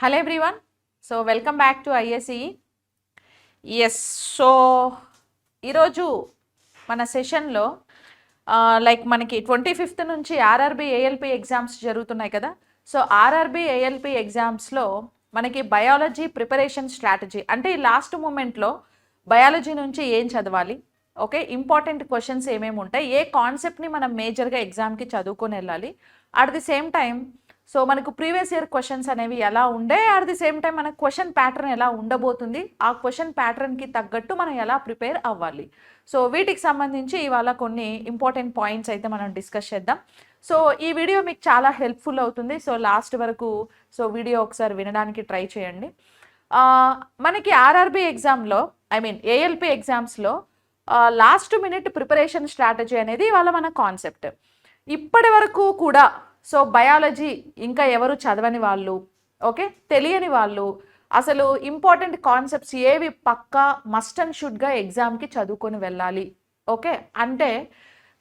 Hello everyone. So welcome back to ISE. Yes. So ఈరోజు మన సెషన్లో లైక్ మనకి 25th నుంచి ఆర్ఆర్బి ఏఎల్పి ఎగ్జామ్స్ జరుగుతున్నాయి కదా. సో ఆర్ఆర్బి ఏఎల్పి ఎగ్జామ్స్లో మనకి బయాలజీ ప్రిపరేషన్ స్ట్రాటజీ అంటే ఈ లాస్ట్ మూమెంట్లో బయాలజీ నుంచి ఏం చదవాలి, ఓకే, ఇంపార్టెంట్ క్వశ్చన్స్ ఏమేమి ఉంటాయి, ఏ కాన్సెప్ట్ని మనం మేజర్గా ఎగ్జామ్కి చదువుకొని వెళ్ళాలి, at the same time so మనకు ప్రీవియస్ ఇయర్ క్వశ్చన్స్ అనేవి ఎలా ఉండే, అట్ ది సేమ్ టైం మనకు క్వశ్చన్ ప్యాటర్న్ ఎలా ఉండబోతుంది, ఆ క్వశ్చన్ ప్యాటర్న్కి తగ్గట్టు మనం ఎలా ప్రిపేర్ అవ్వాలి. సో వీటికి సంబంధించి ఇవాళ కొన్ని ఇంపార్టెంట్ పాయింట్స్ అయితే మనం డిస్కస్ చేద్దాం. సో ఈ వీడియో మీకు చాలా హెల్ప్ఫుల్ అవుతుంది. సో లాస్ట్ వరకు సో వీడియో ఒకసారి వినడానికి ట్రై చేయండి. మనకి ఆర్ఆర్బి ఎగ్జామ్లో ఏఎల్పి ఎగ్జామ్స్లో లాస్ట్ మినిట్ ప్రిపరేషన్ స్ట్రాటజీ అనేది ఇవాళ మన కాన్సెప్ట్. ఇప్పటి వరకు కూడా సో బయాలజీ ఇంకా ఎవరు చదవని వాళ్ళు, ఓకే, తెలియని వాళ్ళు, అసలు ఇంపార్టెంట్ కాన్సెప్ట్స్ ఏవి పక్కా మస్ట్ అండ్ షుడ్గా ఎగ్జామ్కి చదువుకొని వెళ్ళాలి, ఓకే అంటే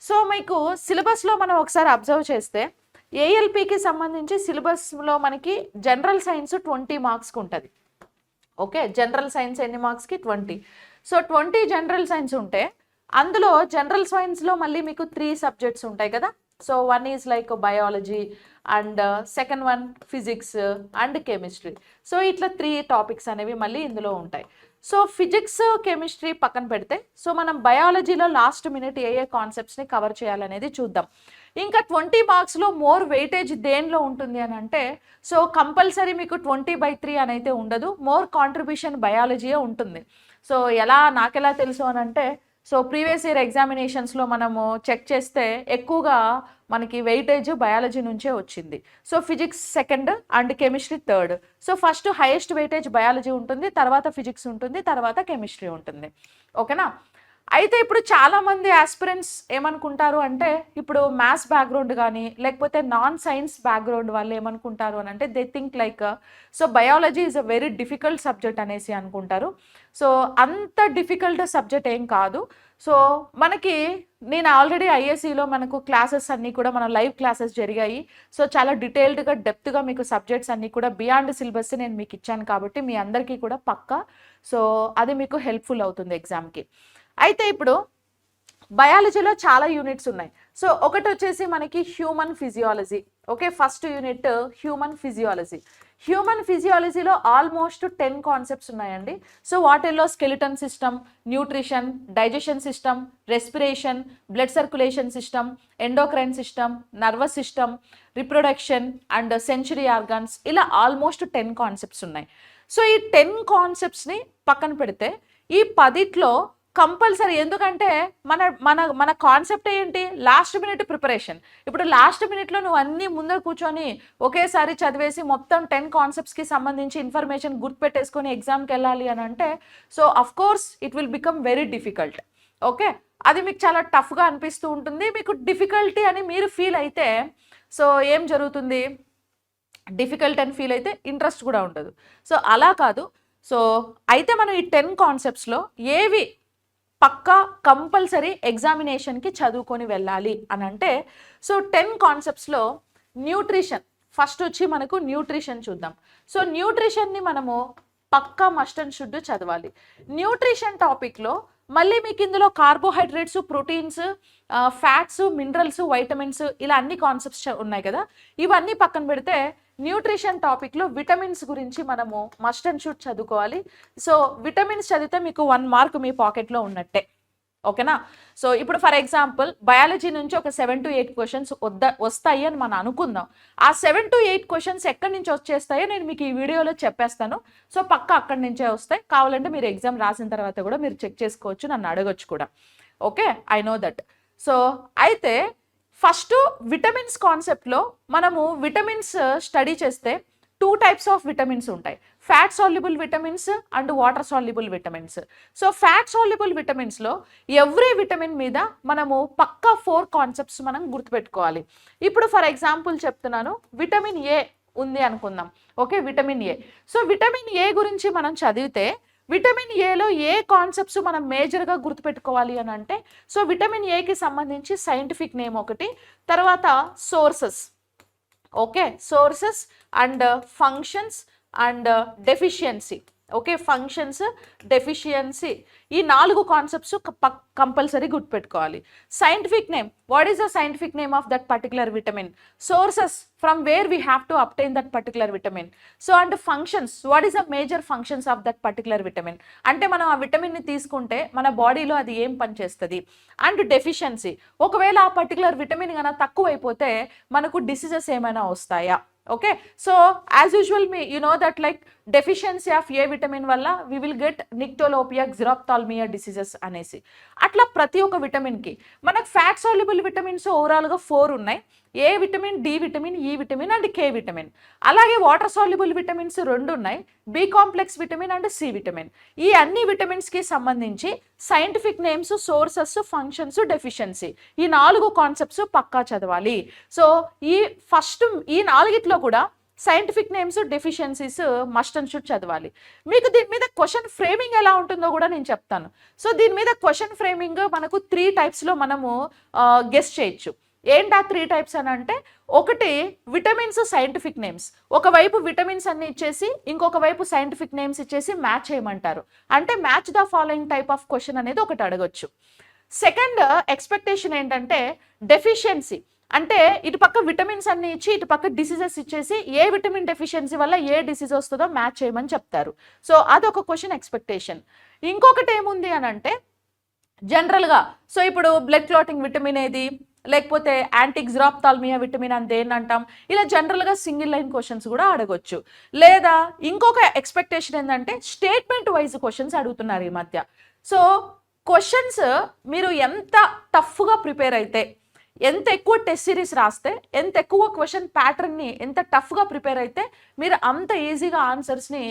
సో మీకు సిలబస్లో మనం ఒకసారి అబ్జర్వ్ చేస్తే ఏఎల్పికి సంబంధించి సిలబస్లో మనకి జనరల్ సైన్స్ 20 మార్క్స్కి ఉంటుంది, ఓకే. జనరల్ సైన్స్ ఎన్ని మార్క్స్కి? 20. సో 20 జనరల్ సైన్స్ ఉంటే అందులో జనరల్ సైన్స్లో మళ్ళీ మీకు 3 సబ్జెక్ట్స్ ఉంటాయి కదా. So one is like biology and second one physics and chemistry. So ఇట్లా 3 టాపిక్స్ అనేవి మళ్ళీ ఇందులో ఉంటాయి. సో ఫిజిక్స్ కెమిస్ట్రీ పక్కన పెడితే సో మనం బయాలజీలో లాస్ట్ మినిట్ ఏ కాన్సెప్ట్స్ని కవర్ చేయాలనేది చూద్దాం. ఇంకా 20 మార్క్స్లో మోర్ వెయిటేజ్ దేనిలో ఉంటుంది అని అంటే సో కంపల్సరీ మీకు 20/3 అని అయితే ఉండదు, మోర్ కాంట్రిబ్యూషన్ బయాలజీయే ఉంటుంది. సో నాకెలా తెలుసు అని అంటే సో ప్రీవియస్ ఇయర్ ఎగ్జామినేషన్స్లో మనము చెక్ చేస్తే ఎక్కువగా మనకి వెయిటేజ్ బయాలజీ నుంచే వచ్చింది. So physics second and chemistry third. So first highest weightage biology ఉంటుంది, తర్వాత ఫిజిక్స్ ఉంటుంది, తర్వాత కెమిస్ట్రీ ఉంటుంది, ఓకేనా. అయితే ఇప్పుడు చాలామంది ఆస్పిరెంట్స్ ఏమనుకుంటారు అంటే ఇప్పుడు మ్యాథ్స్ బ్యాక్గ్రౌండ్ కానీ లేకపోతే నాన్ సైన్స్ బ్యాక్గ్రౌండ్ వాళ్ళు ఏమనుకుంటారు అని అంటే they think like so biology is a very difficult subject అనేసి అనుకుంటారు. సో అంత డిఫికల్ట్ సబ్జెక్ట్ ఏం కాదు. సో మనకి నేను ఆల్రెడీ ఐఎస్సిలో మనకు క్లాసెస్ అన్నీ కూడా మన లైవ్ క్లాసెస్ జరిగాయి. సో చాలా డీటెయిల్డ్గా డెప్త్గా మీకు సబ్జెక్ట్స్ అన్నీ కూడా బియాండ్ సిలబస్ నేను మీకు ఇచ్చాను కాబట్టి మీ అందరికీ కూడా పక్కా సో అది మీకు హెల్ప్ఫుల్ అవుతుంది ఎగ్జామ్కి. అయితే ఇప్పుడు బయాలజీలో చాలా యూనిట్స్ ఉన్నాయి. సో ఒకటి వచ్చేసి మనకి human physiology, okay. First unit human physiology. Human ఫిజియాలజీలో ఆల్మోస్ట్ 10 కాన్సెప్ట్స్ ఉన్నాయండి. సో వాటిల్లో skeleton system, nutrition, digestion system, respiration, blood circulation system, endocrine system, nervous system, reproduction and sensory organs, ఇలా ఆల్మోస్ట్ 10 కాన్సెప్ట్స్ ఉన్నాయి. So ఈ 10 కాన్సెప్ట్స్ని పక్కన పెడితే ఈ 10లో compulsory, ఎందుకంటే మన మన మన కాన్సెప్ట్ ఏంటి? Last minute preparation. ఇప్పుడు లాస్ట్ మినిట్లో నువ్వు అన్నీ ముందర కూర్చొని ఒకేసారి చదివేసి మొత్తం 10 కాన్సెప్ట్స్కి సంబంధించి ఇన్ఫర్మేషన్ గుర్తుపెట్టేసుకొని ఎగ్జామ్కి వెళ్ళాలి అని అంటే so of course it will become very difficult, okay. అది మీకు చాలా టఫ్గా అనిపిస్తూ ఉంటుంది. మీకు డిఫికల్టీ అని మీరు ఫీల్ అయితే సో ఏం జరుగుతుంది? డిఫికల్ట్ అని ఫీల్ అయితే ఇంట్రెస్ట్ కూడా ఉండదు. సో అలా కాదు. సో అయితే మనం ఈ 10 కాన్సెప్ట్స్లో ఏవి పక్కా కంపల్సరీ ఎగ్జామినేషన్కి చదువుకొని వెళ్ళాలి అని అంటే సో 10 కాన్సెప్ట్స్లో న్యూట్రిషన్ ఫస్ట్ వచ్చి మనకు న్యూట్రిషన్ చూద్దాం. సో న్యూట్రిషన్ని మనము పక్కా మస్ట్ అండ్ షుడ్ చదవాలి. న్యూట్రిషన్ టాపిక్లో మళ్ళీ మీకు ఇందులో carbohydrates, proteins, fats, minerals, vitamins ఇలా అన్ని కాన్సెప్ట్స్ ఉన్నాయి కదా. ఇవన్నీ పక్కన పెడితే న్యూట్రిషన్ టాపిక్లో విటమిన్స్ గురించి మనము మస్ట్ అండ్ షుడ్ చదువుకోవాలి. సో విటమిన్స్ చదివితే మీకు 1 మార్క్ మీ పాకెట్లో ఉన్నట్టే, ఓకేనా. సో ఇప్పుడు ఫర్ ఎగ్జాంపుల్ బయాలజీ నుంచి ఒక 7 to 8 క్వశ్చన్స్ వస్తాయి అని మనం అనుకుందాం. ఆ 7 to 8 క్వశ్చన్స్ ఎక్కడి నుంచి వచ్చేస్తాయో నేను మీకు ఈ వీడియోలో చెప్పేస్తాను. సో పక్కా అక్కడి నుంచే వస్తాయి. కావాలంటే మీరు ఎగ్జామ్ రాసిన తర్వాత కూడా మీరు చెక్ చేసుకోవచ్చు, నన్ను అడగొచ్చు కూడా, okay. I know that. So అయితే ఫస్ట్ విటమిన్స్ కాన్సెప్ట్లో మనము విటమిన్స్ స్టడీ చేస్తే 2 types ఆఫ్ విటమిన్స్ ఉంటాయి, fat soluble vitamins and water soluble vitamins. So fat soluble విటమిన్స్లో ఎవ్రీ విటమిన్ మీద మనము పక్కా 4 కాన్సెప్ట్స్ మనం గుర్తుపెట్టుకోవాలి. ఇప్పుడు ఫర్ ఎగ్జాంపుల్ చెప్తున్నాను, విటమిన్ ఏ ఉంది అనుకుందాం, okay. Vitamin A. So vitamin A గురించి మనం చదివితే విటమిన్ ఏలో ఏ కాన్సెప్ట్స్ మనం మేజర్గా గుర్తుపెట్టుకోవాలి అని అంటే సో విటమిన్ ఏకి సంబంధించి సైంటిఫిక్ నేమ్ ఒకటి, తర్వాత sources, okay, sources and functions and deficiency. Okay, functions, deficiency, ఈ 4 కాన్సెప్ట్స్ కంపల్సరీ గుర్తుపెట్టుకోవాలి. Scientific name, what is the scientific name of that particular vitamin, sources from where we have to obtain that particular vitamin. So and functions, what is the major functions of that particular vitamin, అంటే మనం ఆ విటమిన్ని తీసుకుంటే మన బాడీలో అది ఏం పనిచేస్తుంది. And deficiency, ఒకవేళ ఆ పర్టికులర్ విటమిన్ కన్నా తక్కువైపోతే మనకు డిసీజెస్ ఏమైనా వస్తాయా. Okay, so as usual you know that like deficiency of A vitamin వల్ల వీ విల్ గెట్ నిక్టోలోపియా, జిరాప్థాల్మియా డిసీజెస్ అనేసి. అట్లా ప్రతి ఒక్క విటమిన్కి మనకు ఫ్యాట్ సాల్యుబుల్ విటమిన్స్ ఓవరాల్గా 4 ఉన్నాయి. A vitamin, D vitamin, E vitamin and K vitamin. అలాగే వాటర్ సాల్యుబుల్ విటమిన్స్ 2 ఉన్నాయి, B complex vitamin and C vitamin. ఈ అన్ని విటమిన్స్కి సంబంధించి scientific names, sources, functions, deficiency, ఈ 4 కాన్సెప్ట్స్ పక్కా చదవాలి. సో ఈ 4 కూడా scientific names, deficiencies must and should చదవాలి. మీకు దీని మీద క్వశ్చన్ ఫ్రేమింగ్ ఎలా ఉంటుందో కూడా నేను చెప్తాను. సో దీని మీద క్వశ్చన్ ఫ్రేమింగ్ మనకు 3 టైప్స్లో మనము గెస్ చేయొచ్చు. ఏంటా 3 టైప్స్ అని అంటే, ఒకటి విటమిన్స్ సైంటిఫిక్ నేమ్స్, ఒకవైపు విటమిన్స్ అన్ని ఇచ్చేసి ఇంకొక వైపు సైంటిఫిక్ నేమ్స్ ఇచ్చేసి మ్యాచ్ చేయమంటారు. అంటే match the following type of question అనేది ఒకటి అడగొచ్చు. సెకండ్ ఎక్స్పెక్టేషన్ ఏంటంటే డెఫిషియన్సీ, అంటే ఇటు పక్క విటమిన్స్ అన్ని ఇచ్చి ఇటు పక్క డిసీజెస్ ఇచ్చేసి ఏ విటమిన్ డెఫిషియన్సీ వల్ల ఏ డిసీజ్ వస్తుందో మ్యాచ్ చేయమని చెప్తారు. సో అదొక క్వశ్చన్ ఎక్స్పెక్టేషన్. ఇంకొకటి ఏముంది అని అంటే జనరల్గా, సో ఇప్పుడు బ్లడ్ క్లాటింగ్ విటమిన్ ఏది, లేకపోతే యాంటీ జిరాప్థాల్మియా విటమిన్ అని దేన్ని అంటాం, ఇలా జనరల్గా సింగిల్ లైన్ క్వశ్చన్స్ కూడా అడగొచ్చు. లేదా ఇంకొక ఎక్స్పెక్టేషన్ ఏంటంటే స్టేట్మెంట్ వైజ్ క్వశ్చన్స్ అడుగుతున్నారు ఈ మధ్య. సో క్వశ్చన్స్ మీరు ఎంత టఫ్గా ప్రిపేర్ అయితే, ఎంత ఎక్కువ టెస్ట్ సిరీస్ రాస్తే, ఎంత ఎక్కువ క్వశ్చన్ ప్యాటర్న్ని ఎంత టఫ్గా ప్రిపేర్ అయితే మీరు అంత ఈజీగా ఆన్సర్స్ని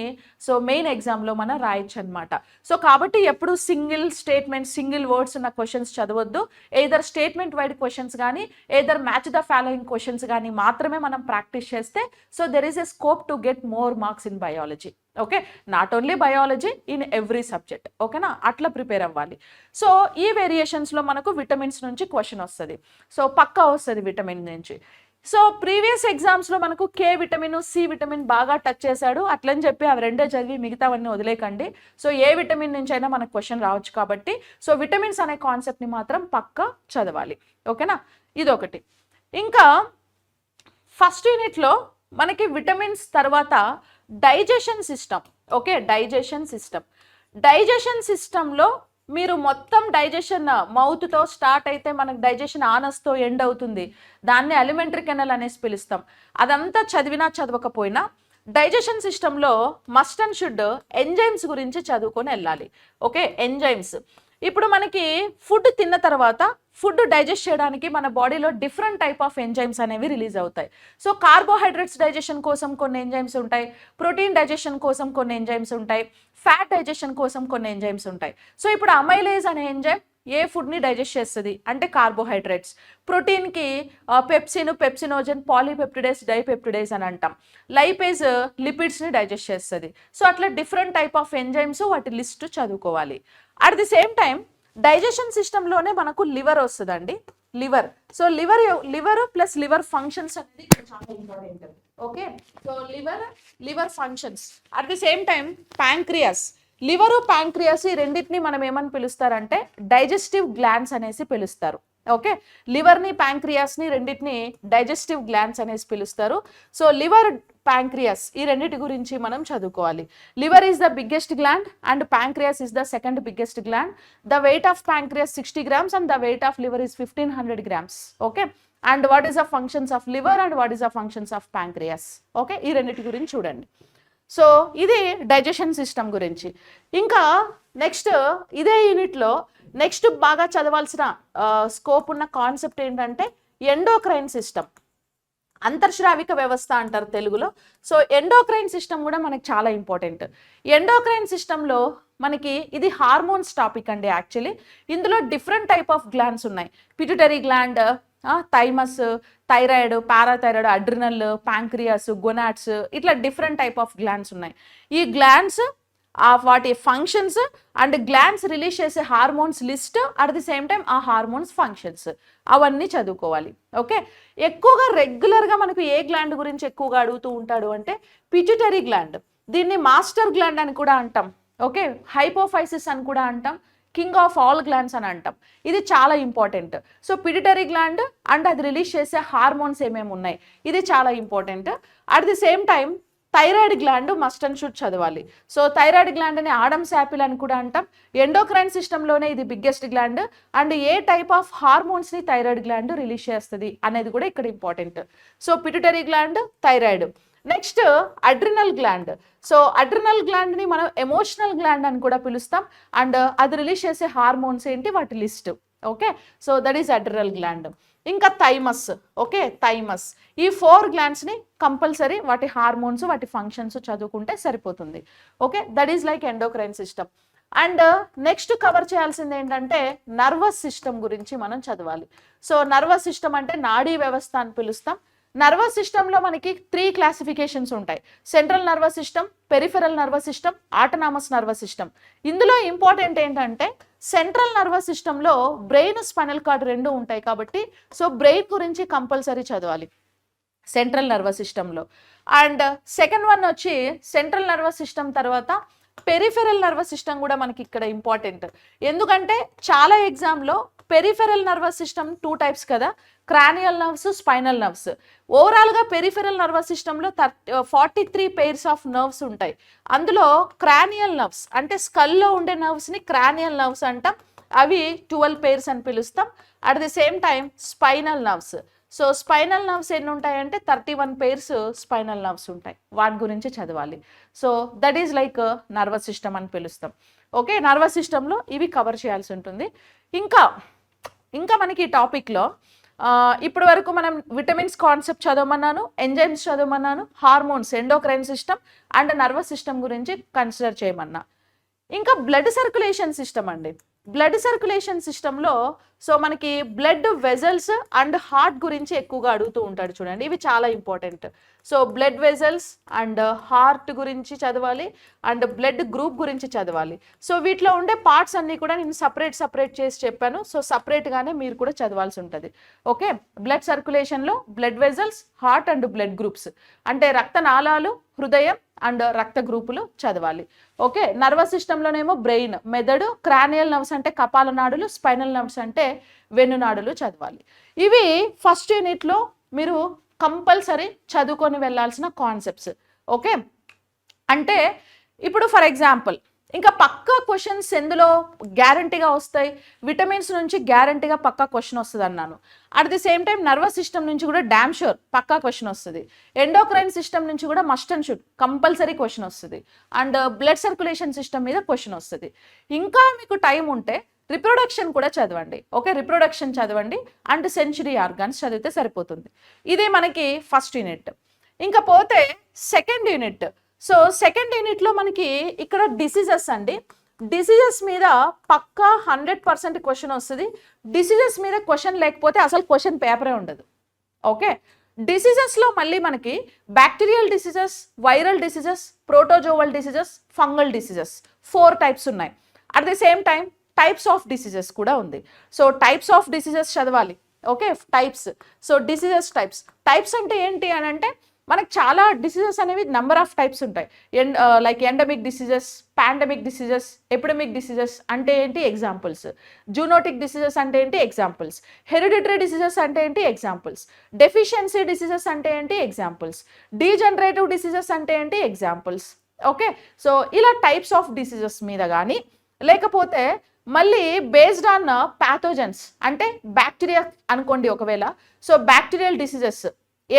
సో మెయిన్ ఎగ్జామ్లో మనం రాయొచ్చు అనమాట. సో కాబట్టి ఎప్పుడు సింగిల్ స్టేట్మెంట్, సింగిల్ వర్డ్స్ ఉన్న క్వశ్చన్స్ చదవద్దు. ఏదర్ స్టేట్మెంట్ వైడ్ క్వశ్చన్స్ కానీ, either match the following questions కానీ మాత్రమే మనం ప్రాక్టీస్ చేస్తే so there is a scope to get more marks in biology. Okay, not only biology, in every subject. ఓకేనా, అట్లా prepare అవ్వాలి. సో ఈ వేరియేషన్స్లో మనకు విటమిన్స్ నుంచి క్వశ్చన్ వస్తుంది. సో పక్కా వస్తుంది విటమిన్ నుంచి. సో ప్రీవియస్ ఎగ్జామ్స్లో మనకు కే విటమిన్, సి విటమిన్ బాగా టచ్ చేశాడు, అట్లని చెప్పి అవి రెండే చదివి మిగతావన్నీ వదిలేకండి. సో ఏ విటమిన్ నుంచి అయినా మనకు క్వశ్చన్ రావచ్చు కాబట్టి సో విటమిన్స్ అనే కాన్సెప్ట్ని మాత్రం పక్కా చదవాలి. ఓకేనా, ఇదొకటి. ఇంకా ఫస్ట్ యూనిట్లో మనకి విటమిన్స్ తర్వాత డైజెషన్ సిస్టమ్. ఓకే, డైజెషన్ సిస్టంలో మీరు మొత్తం డైజెషన్ మౌత్తో స్టార్ట్ అయితే మనకు డైజెషన్ ఆనస్తో ఎండ్ అవుతుంది, దాన్ని అలిమెంటరీ కెనల్ అనేసి పిలుస్తాం. అదంతా చదివినా చదవకపోయినా డైజెషన్ సిస్టంలో మస్ట్ అండ్ షుడ్ ఎంజైమ్స్ గురించి చదువుకొని వెళ్ళాలి. ఓకే, ఎంజైమ్స్ ఇప్పుడు మనకి ఫుడ్ తిన్న తర్వాత ఫుడ్ డైజెస్ట్ చేయడానికి మన బాడీలో డిఫరెంట్ టైప్ ఆఫ్ ఎంజైమ్స్ అనేవి రిలీజ్ అవుతాయి. సో కార్బోహైడ్రేట్స్ డైజెషన్ కోసం కొన్ని ఎంజైమ్స్ ఉంటాయి, ప్రోటీన్ డైజెషన్ కోసం కొన్ని ఎంజైమ్స్ ఉంటాయి, ఫ్యాట్ డైజెషన్ కోసం కొన్ని ఎంజైమ్స్ ఉంటాయి. సో ఇప్పుడు అమైలేజ్ అనే ఎంజైమ్ ఏ ఫుడ్ని డైజెస్ట్ చేస్తుంది అంటే కార్బోహైడ్రేట్స్. ప్రోటీన్కి పెప్సిన్, పెప్సినోజన్, పాలీపెప్టిడేస్, డైపెప్టిడేస్ అని అంటాం. లైపేజ్ లిపిడ్స్ని డైజెస్ట్ చేస్తుంది. సో అట్లా డిఫరెంట్ టైప్ ఆఫ్ ఎంజైమ్స్, వాటి లిస్ట్ చదువుకోవాలి. At the same time digestion సిస్టంలోనే మనకు లివర్ వస్తుందండి. So liver plus liver functions అనేది ఇక్కడ చాలా important. Okay, so liver functions. At the same time pancreas, liver pancreas ఈ రెండింటిని మనం ఏమని పిలుస్తారంటే డైజెస్టివ్ గ్లాండ్స్ అనేసి పిలుస్తారు. ఓకే, లివర్ని ప్యాంక్రియాస్ని రెండింటిని డైజెస్టివ్ గ్లాండ్స్ అనేసి పిలుస్తారు. సో లివర్, ప్యాంక్రియాస్ ఈ రెండింటి గురించి మనం చదువుకోవాలి. Liver is the biggest gland and pancreas is the second biggest gland. The weight of pancreas 60 grams and the weight of liver is 1500 grams. Okay, and what is the functions of liver and what is the functions of pancreas. Okay, ఈ రెండింటి గురించి చూడండి. So ఇది digestion system గురించి. ఇంకా next ఇదే యూనిట్లో next బాగా చదవాల్సిన స్కోప్ ఉన్న కాన్సెప్ట్ ఏంటంటే ఎండోక్రైన్ సిస్టమ్, అంతర్శ్రావిక వ్యవస్థ అంటారు తెలుగులో. సో ఎండోక్రైన్ సిస్టమ్ కూడా మనకి చాలా ఇంపార్టెంట్. ఎండోక్రైన్ సిస్టంలో మనకి ఇది హార్మోన్స్ టాపిక్ అండి. యాక్చువల్లీ ఇందులో డిఫరెంట్ టైప్ ఆఫ్ గ్లాండ్స్ ఉన్నాయి. Pituitary gland, thymus, thyroid, parathyroid, adrenal, pancreas, gonads, ఇట్లా డిఫరెంట్ టైప్ ఆఫ్ గ్లాండ్స్ ఉన్నాయి. ఈ గ్లాండ్స్ వాటి ఫంక్షన్స్ అండ్ గ్లాండ్స్ రిలీజ్ చేసే hormones list, at the same time ఆ హార్మోన్స్ ఫంక్షన్స్ అవన్నీ చదువుకోవాలి. ఓకే, ఎక్కువగా రెగ్యులర్గా మనకు ఏ గ్లాండ్ గురించి ఎక్కువగా అడుగుతూ ఉంటాడు అంటే పిట్యూటరీ గ్లాండ్. దీన్ని మాస్టర్ గ్లాండ్ అని కూడా అంటాం. ఓకే, హైపోఫైసిస్ అని కూడా అంటాం, కింగ్ ఆఫ్ ఆల్ గ్లాండ్స్ అని అంటాం. ఇది చాలా important. So pituitary gland and అది రిలీజ్ చేసే హార్మోన్స్ ఏమేమి ఉన్నాయి, ఇది చాలా important. At the same time thyroid gland must and should చదవాలి. సో థైరాయిడ్ గ్లాండ్ అని ఆడమ్స్ యాపిల్ అని కూడా అంటాం. ఎండోక్రైన్ సిస్టంలోనే ఇది బిగ్గెస్ట్ గ్లాండ్. అండ్ ఏ టైప్ ఆఫ్ హార్మోన్స్ని థైరాయిడ్ గ్లాండ్ రిలీజ్ చేస్తుంది అనేది కూడా ఇక్కడ important. So pituitary gland, thyroid. Next adrenal gland. So adrenal గ్లాండ్ని మనం ఎమోషనల్ గ్లాండ్ అని కూడా పిలుస్తాం. అండ్ అది రిలీజ్ చేసే హార్మోన్స్ ఏంటి, వాటి list. Okay, so that is adrenal gland. ఇంకా థైమస్. Okay, thymus. ఈ 4 గ్లాండ్స్ని కంపల్సరీ వాటి హార్మోన్స్, వాటి ఫంక్షన్స్ చదువుకుంటే సరిపోతుంది. Okay, that is like endocrine system. And next cover చేయాల్సింది ఏంటంటే నర్వస్ సిస్టమ్ గురించి మనం చదవాలి. సో నర్వస్ సిస్టమ్ అంటే నాడీ వ్యవస్థ అని పిలుస్తాం. నర్వస్ సిస్టంలో మనకి 3 క్లాసిఫికేషన్స్ ఉంటాయి. Central nervous system, peripheral nervous system, autonomous nervous system. ఇందులో ఇంపార్టెంట్ ఏంటంటే సెంట్రల్ నర్వస్ సిస్టంలో బ్రెయిన్, స్పైనల్ కార్డ్ 2 ఉంటాయి కాబట్టి సో బ్రెయిన్ గురించి కంపల్సరీ చదవాలి సెంట్రల్ నర్వస్ సిస్టంలో. అండ్ సెకండ్ వన్ వచ్చి సెంట్రల్ నర్వస్ సిస్టమ్ తర్వాత పెరిఫెరల్ నర్వస్ సిస్టమ్ కూడా మనకి ఇక్కడ ఇంపార్టెంట్. ఎందుకంటే చాలా ఎగ్జామ్లో పెరిఫెరల్ నర్వస్ సిస్టమ్ 2 టైప్స్ కదా, క్రానియల్ నర్వ్స్, స్పైనల్ నర్వ్స్. ఓవరాల్గా పెరిఫెరల్ నర్వస్ సిస్టంలో 43 పెయిర్స్ ఆఫ్ నర్వ్స్ ఉంటాయి. అందులో క్రానియల్ నర్వ్స్ అంటే స్కల్లో ఉండే నర్వ్స్ని క్రానియల్ నర్వ్స్ అంటాం. అవి 12 పెయిర్స్ అని పిలుస్తాం. At the same time spinal nerves. So spinal nerves ఎన్ని ఉంటాయంటే 31 పెయిర్స్ స్పైనల్ నర్వ్స్ ఉంటాయి. వాటి గురించి చదవాలి. So that is like nervous system అని పిలుస్తాం. ఓకే, నర్వస్ సిస్టంలో ఇవి కవర్ చేయాల్సి ఉంటుంది. ఇంకా మనకి ఈ టాపిక్లో ఇప్పటి వరకు మనం విటమిన్స్ కాన్సెప్ట్ చదవమన్నాను, ఎంజైమ్స్ చదవమన్నాను, hormones, endocrine system and nervous system గురించి కన్సిడర్ చేయమన్నా. ఇంకా బ్లడ్ సర్క్యులేషన్ సిస్టమ్ అండి. బ్లడ్ సర్క్యులేషన్ సిస్టంలో సో మనకి బ్లడ్ వెజల్స్ అండ్ హార్ట్ గురించి ఎక్కువగా అడుగుతూ ఉంటాడు చూడండి. ఇవి చాలా important. So blood vessels and heart గురించి చదవాలి అండ్ బ్లడ్ గ్రూప్ గురించి చదవాలి. సో వీటిలో ఉండే పార్ట్స్ అన్నీ కూడా నేను సపరేట్ చేసి చెప్పాను. సో సపరేట్గానే మీరు కూడా చదవాల్సి ఉంటుంది. ఓకే, బ్లడ్ సర్క్యులేషన్లో blood vessels, heart and blood groups అంటే రక్తనాళాలు, హృదయం అండ్ రక్త గ్రూపులు చదవాలి. ఓకే, నర్వస్ సిస్టంలోనేమో బ్రెయిన్, మెదడు, క్రానియల్ నర్వ్స్ అంటే కపాల నాడులు, స్పైనల్ నర్వ్స్ అంటే వెన్నునాడులు చదవాలి. ఇవి ఫస్ట్ యూనిట్లో మీరు కంపల్సరీ చదువుకొని వెళ్ళాల్సిన కాన్సెప్ట్స్. ఓకే, అంటే ఇప్పుడు ఫర్ ఎగ్జాంపుల్ ఇంకా పక్కా క్వశ్చన్స్ ఎందులో గ్యారంటీగా వస్తాయి, విటమిన్స్ నుంచి గ్యారంటీగా పక్కా క్వశ్చన్ వస్తుంది అన్నాను. At the same time nervous system నుంచి కూడా డామ్ షూర్ పక్కా క్వశ్చన్ వస్తుంది. ఎండోక్రైన్ సిస్టమ్ నుంచి కూడా must and should compulsory question వస్తుంది. అండ్ బ్లడ్ సర్క్యులేషన్ సిస్టమ్ మీద క్వశ్చన్ వస్తుంది. ఇంకా మీకు టైం ఉంటే రిప్రొడక్షన్ కూడా చదవండి. ఓకే, రిప్రొడక్షన్ చదవండి అండ్ సెన్చురీ ఆర్గాన్స్ చదివితే సరిపోతుంది. ఇది మనకి ఫస్ట్ యూనిట్. ఇంకా పోతే సెకండ్ యూనిట్. సో సెకండ్ యూనిట్లో మనకి ఇక్కడ డిసీజెస్ అండి. డిసీజెస్ మీద పక్కా 100% క్వశ్చన్ వస్తుంది. డిసీజెస్ మీద క్వశ్చన్ లేకపోతే అసలు క్వశ్చన్ పేపరే ఉండదు. ఓకే, డిసీజెస్లో మళ్ళీ మనకి bacterial diseases, viral diseases, protozoal diseases, fungal diseases 4 types ఉన్నాయి. At the same time types of diseases కూడా ఉంది. సో టైప్స్ ఆఫ్ డిసీజెస్ చదవాలి. Okay, types. So diseases types అంటే ఏంటి అని అంటే మనకు చాలా డిసీజెస్ అనేవి నెంబర్ ఆఫ్ టైప్స్ ఉంటాయి. Like endemic diseases, pandemic diseases, epidemic diseases అంటే ఏంటి ఎగ్జాంపుల్స్, జూనోటిక్ డిసీజెస్ అంటే ఏంటి ఎగ్జాంపుల్స్, హెరిడిటరీ డిసీజెస్ అంటే ఏంటి ఎగ్జాంపుల్స్, డెఫిషియన్సీ డిసీజెస్ అంటే ఏంటి ఎగ్జాంపుల్స్, డీజనరేటివ్ డిసీజెస్ అంటే ఏంటి ఎగ్జాంపుల్స్. ఓకే, సో ఇలా టైప్స్ ఆఫ్ డిసీజెస్ మీద కానీ లేకపోతే మళ్ళీ బేస్డ్ ఆన్ ప్యాథోజన్స్ అంటే బ్యాక్టీరియా అనుకోండి ఒకవేళ. సో బ్యాక్టీరియల్ డిసీజెస్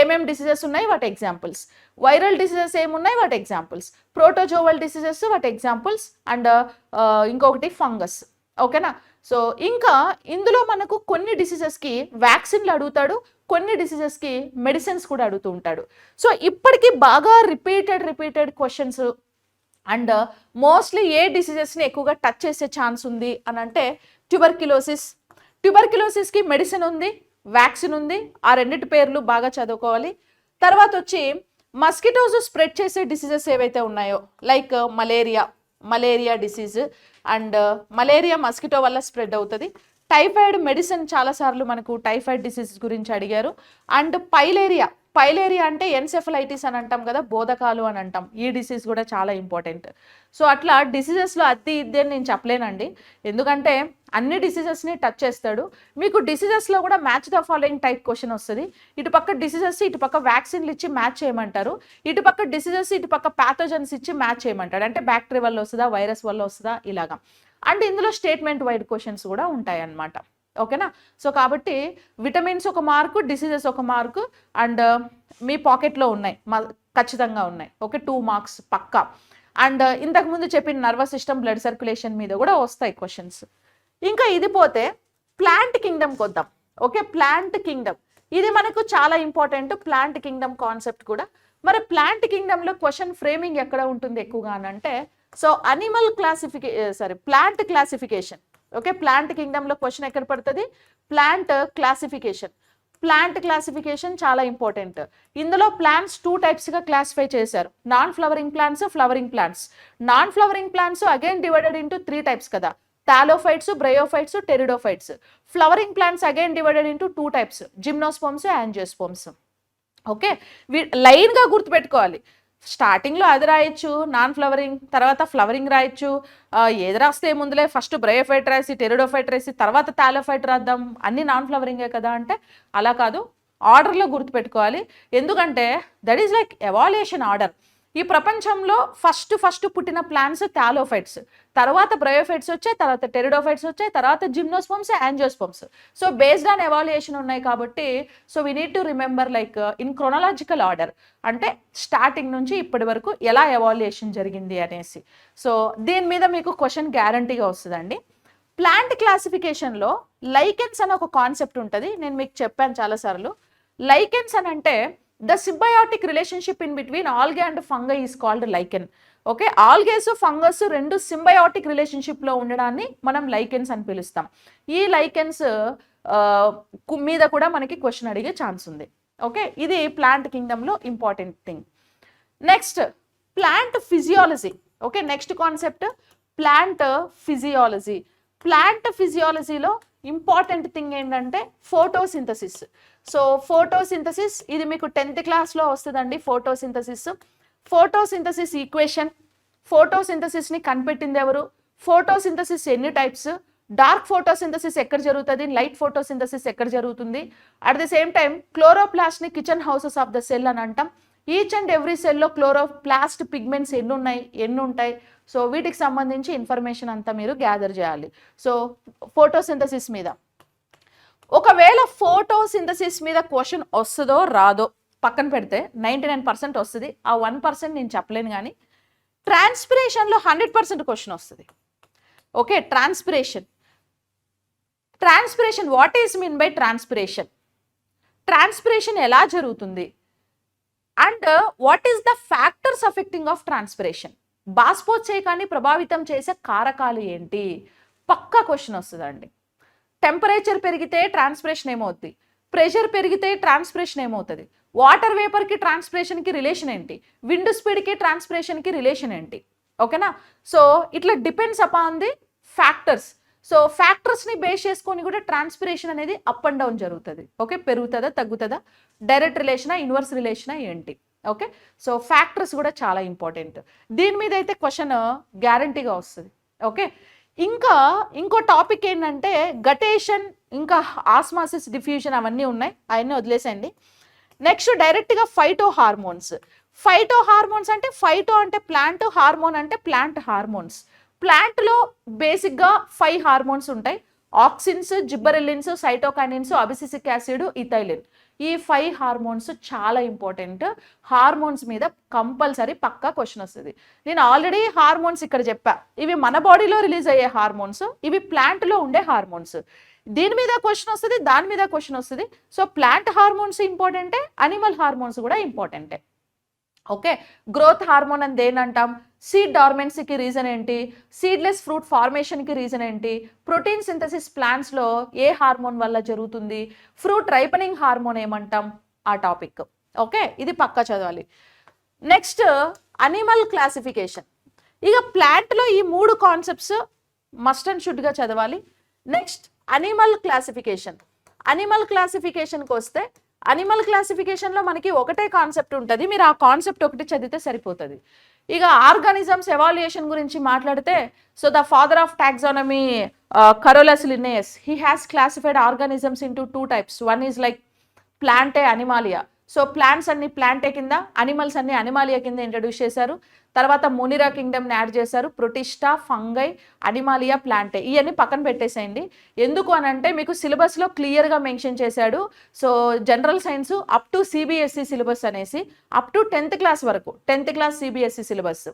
ఏమేమి డిసీజెస్ ఉన్నాయి వాటి ఎగ్జాంపుల్స్, వైరల్ డిసీజెస్ ఏమున్నాయి వాటి ఎగ్జాంపుల్స్, ప్రోటోజోవల్ డిసీజెస్ వాటి ఎగ్జాంపుల్స్ అండ్ ఇంకొకటి ఫంగస్. ఓకేనా, సో ఇంకా ఇందులో మనకు కొన్ని డిసీజెస్కి వ్యాక్సిన్లు అడుగుతాడు, కొన్ని డిసీజెస్కి మెడిసిన్స్ కూడా అడుగుతూ ఉంటాడు. సో ఇప్పటికీ బాగా రిపీటెడ్ క్వశ్చన్స్ అండ్ మోస్ట్లీ ఏ డిసీజెస్ని ఎక్కువగా టచ్ చేసే ఛాన్స్ ఉంది అని అంటే ట్యూబర్క్యులోసిస్కి మెడిసిన్ ఉంది, వ్యాక్సిన్ ఉంది. ఆ రెండింటి పేర్లు బాగా చదువుకోవాలి. తర్వాత వచ్చి మస్కిటోస్ స్ప్రెడ్ చేసే డిసీజెస్ ఏవైతే ఉన్నాయో like malaria disease and malaria mosquito వల్ల స్ప్రెడ్ అవుతుంది. టైఫాయిడ్ మెడిసిన్ చాలాసార్లు మనకు టైఫాయిడ్ డిసీజ్ గురించి అడిగారు. అండ్ పైలేరియా పైలేరియా అంటే ఎన్సెఫలైటిస్ అని అంటాం కదా, బోధకాలు అని అంటాం. ఈ డిసీజ్ కూడా చాలా ఇంపార్టెంట్. సో అట్లా డిసీజెస్లో అద్దె ఇద్దే అని నేను చెప్పలేనండి, ఎందుకంటే అన్ని డిసీజెస్ని టచ్ చేస్తాడు. మీకు డిసీజెస్లో కూడా match the following type question వస్తుంది. ఇటుపక్క డిసీజెస్, ఇటుపక్క వ్యాక్సిన్లు ఇచ్చి మ్యాచ్ చేయమంటారు. ఇటుపక్క డిసీజెస్, ఇటుపక్క ప్యాథోజన్స్ ఇచ్చి మ్యాచ్ చేయమంటాడు. అంటే బ్యాక్టీరియా వల్ల వస్తుందా, వైరస్ వల్ల వస్తుందా, ఇలాగా. అండ్ ఇందులో స్టేట్మెంట్ వైడ్ క్వశ్చన్స్ కూడా ఉంటాయి అన్నమాట. ఓకేనా. సో కాబట్టి విటమిన్స్ ఒక మార్కు, డిసీజెస్ ఒక మార్కు, అండ్ మీ పాకెట్లో ఉన్నాయి, ఖచ్చితంగా ఉన్నాయి. Okay, 2 marks Pakka. అండ్ ఇంతకుముందు చెప్పిన నర్వస్ సిస్టమ్, బ్లడ్ సర్క్యులేషన్ మీద కూడా వస్తాయి క్వశ్చన్స్. ఇంకా ఇది పోతే ప్లాంట్ కింగ్డమ్కి వద్దాం. ఓకే, ప్లాంట్ కింగ్డమ్ ఇది మనకు చాలా ఇంపార్టెంట్, ప్లాంట్ కింగ్డమ్ కాన్సెప్ట్ కూడా. మరి ప్లాంట్ కింగ్డమ్లో క్వశ్చన్ ఫ్రేమింగ్ ఎక్కడ ఉంటుంది ఎక్కువగా అని అంటే, so animal plant classification. Okay, plant కింగ్డమ్లో క్వశ్చన్ ఎక్కడ పడుతుంది, ప్లాంట్ క్లాసిఫికేషన్. ప్లాంట్ క్లాసిఫికేషన్ చాలా ఇంపార్టెంట్. ఇందులో ప్లాంట్స్ 2 టైప్స్గా క్లాసిఫై చేశారు, non flowering plants, flowering plants. Non flowering plants again divided into 3 types కదా, thallophytes, bryophytes, pteridophytes. Flowering plants again divided into 2 types, gymnosperms, angiosperms. Okay, లైన్గా గుర్తుపెట్టుకోవాలి. స్టార్టింగ్లో అది రాయొచ్చు నాన్ ఫ్లవరింగ్, తర్వాత ఫ్లవరింగ్ రాయొచ్చు. ఏది రాస్తే ముందులే ఫస్ట్ బ్రయోఫైట్ రాసి, టెరిడోఫైట్ రాసి, తర్వాత థాలోఫైట్ రాద్దాం, అన్ని నాన్ ఫ్లవరింగే కదా అంటే అలా కాదు, ఆర్డర్లో గుర్తుపెట్టుకోవాలి. ఎందుకంటే that is like evaluation order. ఈ ప్రపంచంలో ఫస్ట్ పుట్టిన ప్లాంట్స్ థాలోఫైట్స్, తర్వాత బ్రయోఫైట్స్ వచ్చాయి, తర్వాత టెరిడోఫైట్స్ వచ్చాయి, తర్వాత gymnosperms, angiosperms. So based on evaluation ఉన్నాయి కాబట్టి, so we need to remember like in chronological order, అంటే స్టార్టింగ్ నుంచి ఇప్పటి వరకు ఎలా ఎవాల్యుయేషన్ జరిగింది అనేసి. సో దీని మీద మీకు క్వశ్చన్ గ్యారంటీగా వస్తుందండి. ప్లాంట్ క్లాసిఫికేషన్లో లైకెన్స్ అనే ఒక కాన్సెప్ట్ ఉంటుంది, నేను మీకు చెప్పాను చాలాసార్లు. లైకెన్స్ అని అంటే the symbiotic relationship in between algae and fungi is called lichen. Okay, ఆల్గేస్ fungus రెండు సింబయోటిక్ రిలేషన్షిప్లో ఉండడాన్ని మనం లైకెన్స్ అని పిలుస్తాం. ఈ లైకెన్స్ మీద కూడా మనకి క్వశ్చన్ అడిగే ఛాన్స్ ఉంది. ఓకే, ఇది ప్లాంట్ కింగ్డమ్లో important thing. Next plant physiology. Okay, next concept plant physiology. Plant ఫిజియాలజీలో ఇంపార్టెంట్ థింగ్ ఏంటంటే ఫోటోసింథసిస్. సో ఫోటోసింథసిస్ ఇది మీకు 10th క్లాస్లో వస్తుందండి. ఫోటోసింథసిస్ ఈక్వేషన్, ఫోటోసింథసిస్ని కనిపెట్టింది ఎవరు, ఫోటోసింథసిస్ ఎన్ని టైప్స్, డార్క్ ఫోటోసింథసిస్ ఎక్కడ జరుగుతుంది, లైట్ ఫోటోసింథసిస్ ఎక్కడ జరుగుతుంది. అట్ ది సేమ్ టైం క్లోరోప్లాస్ట్ని kitchen houses of the cell అని అంటాం. ఈచ్ అండ్ ఎవ్రీ సెల్లో క్లోరోప్లాస్ట్ పిగ్మెంట్స్ ఎన్ని ఉంటాయి. సో వీటికి సంబంధించి ఇన్ఫర్మేషన్ అంతా మీరు గ్యాదర్ చేయాలి. సో ఫోటోసింథసిస్ మీద ఒకవేళ ఫోటోసింథసిస్ మీద క్వశ్చన్ వస్తుందో రాదో పక్కన పెడితే 99% వస్తుంది, ఆ 1% నేను చెప్పలేను. కానీ ట్రాన్స్పిరేషన్లో 100% క్వశ్చన్ వస్తుంది. Okay, transpiration what is mean by transpiration ఎలా జరుగుతుంది, and what is the factors affecting of transpiration, బాష్పోత్సేకాన్ని ప్రభావితం చేసే కారకాలు ఏంటి, పక్కా క్వశ్చన్ వస్తుందండి. టెంపరేచర్ పెరిగితే ట్రాన్స్పిరేషన్ ఏమవుతుంది, ప్రెషర్ పెరిగితే ట్రాన్స్పిరేషన్ ఏమవుతుంది, వాటర్ వేపర్కి ట్రాన్స్పిరేషన్కి రిలేషన్ ఏంటి, విండ్ స్పీడ్కి ట్రాన్స్పిరేషన్కి రిలేషన్ ఏంటి. ఓకేనా. సో ఇట్లా depends upon the factors. So ఫ్యాక్టర్స్ని బేస్ చేసుకొని కూడా ట్రాన్స్పిరేషన్ అనేది అప్ అండ్ డౌన్ జరుగుతుంది. ఓకే, పెరుగుతుందా తగ్గుతుందా, డైరెక్ట్ రిలేషనా ఇన్వర్స్ రిలేషనా ఏంటి. ఓకే, సో ఫ్యాక్టర్స్ కూడా చాలా ఇంపార్టెంట్. దీని మీద అయితే క్వశ్చన్ గ్యారంటీగా వస్తుంది. ఓకే, ఇంకా ఇంకో టాపిక్ ఏంటంటే గటేషన్, ఇంకా ఆస్మాసిస్, డిఫ్యూజన్ అవన్నీ ఉన్నాయి, అవన్నీ వదిలేసండి. నెక్స్ట్ డైరెక్ట్గా ఫైటో హార్మోన్స్ అంటే ఫైటో అంటే ప్లాంట్, హార్మోన్ అంటే ప్లాంట్ హార్మోన్స్. ప్లాంట్లో బేసిక్గా 5 హార్మోన్స్ ఉంటాయి, ఆక్సిన్స్, జిబ్బరెల్లిన్స్, సైటోకైనిన్స్, అబిసిసిక్ యాసిడ్, ఇథైలిన్. ఈ 5 హార్మోన్స్ చాలా ఇంపార్టెంట్. హార్మోన్స్ మీద కంపల్సరీ పక్కా క్వశ్చన్ వస్తుంది. నేను ఆల్రెడీ హార్మోన్స్ ఇక్కడ చెప్పా, ఇవి మన బాడీలో రిలీజ్ అయ్యే హార్మోన్స్, ఇవి ప్లాంట్లో ఉండే హార్మోన్స్. దీని మీద క్వశ్చన్ వస్తుంది, దాని మీద క్వశ్చన్ వస్తుంది. సో ప్లాంట్ హార్మోన్స్ ఇంపార్టెంటే, అనిమల్ హార్మోన్స్ కూడా ఇంపార్టెంటే. ఓకే, గ్రోత్ హార్మోన్ అని దేనంటాం, సీడ్ డార్మెన్సీకి రీజన్ ఏంటి, సీడ్లెస్ ఫ్రూట్ ఫార్మేషన్కి రీజన్ ఏంటి, ప్రోటీన్ సింథసిస్ ప్లాంట్స్లో ఏ హార్మోన్ వల్ల జరుగుతుంది, ఫ్రూట్ రైపనింగ్ హార్మోన్ ఏమంటాం, ఆ టాపిక్. ఓకే, ఇది పక్కా చదవాలి. Next animal classification. ఇక ప్లాంట్లో ఈ 3 కాన్సెప్ట్స్ మస్ట్ అండ్ షుడ్గా చదవాలి. నెక్స్ట్ అనిమల్ క్లాసిఫికేషన్కి వస్తే అనిమల్ క్లాసిఫికేషన్లో మనకి ఒకటే కాన్సెప్ట్ ఉంటుంది, మీరు ఆ కాన్సెప్ట్ ఒకటి చదివితే సరిపోతుంది. ఇక ఆర్గానిజమ్స్ ఎవాల్యుయేషన్ గురించి మాట్లాడితే, so the father of taxonomy Carolus Linnaeus, he has classified organisms into 2 types. One is like plantae, animalia. So plants అన్ని ప్లాంటే కింద, అనిమల్స్ అన్ని అనిమాలియా కింద ఇంట్రడ్యూస్ చేశారు. తర్వాత మునిరా కింగ్డమ్ని యాడ్ చేశారు. ప్రొటిస్టా, ఫంగై, అనిమాలియా, ప్లాంటే, ఇవన్నీ పక్కన పెట్టేసేయండి. ఎందుకు అని అంటే మీకు సిలబస్లో క్లియర్గా మెన్షన్ చేశాడు. So general science up to CBSE syllabus అనేసి, అప్ టు 10th క్లాస్ వరకు, 10th క్లాస్ సిబిఎస్ఈ సిలబస్.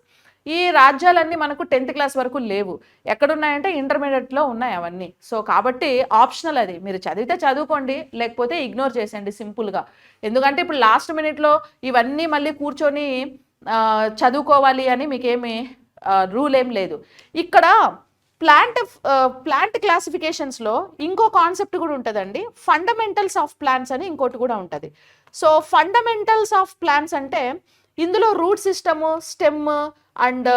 ఈ రాజ్యాలన్నీ మనకు 10th క్లాస్ వరకు లేవు, ఎక్కడున్నాయంటే ఇంటర్మీడియట్లో ఉన్నాయి అవన్నీ. సో కాబట్టి ఆప్షనల్, అది మీరు చదివితే చదువుకోండి, లేకపోతే ఇగ్నోర్ చేసేయండి సింపుల్గా. ఎందుకంటే ఇప్పుడు లాస్ట్ మినిట్లో ఇవన్నీ మళ్ళీ కూర్చొని చదువుకోవాలి అని మీకేమి రూల్ ఏం లేదు. ఇక్కడ ప్లాంట్ క్లాసిఫికేషన్స్లో ఇంకో కాన్సెప్ట్ కూడా ఉంటుందండి, ఫండమెంటల్స్ ఆఫ్ ప్లాంట్స్ అని ఇంకోటి కూడా ఉంటుంది. సో ఫండమెంటల్స్ ఆఫ్ ప్లాంట్స్ అంటే ఇందులో root system, stem and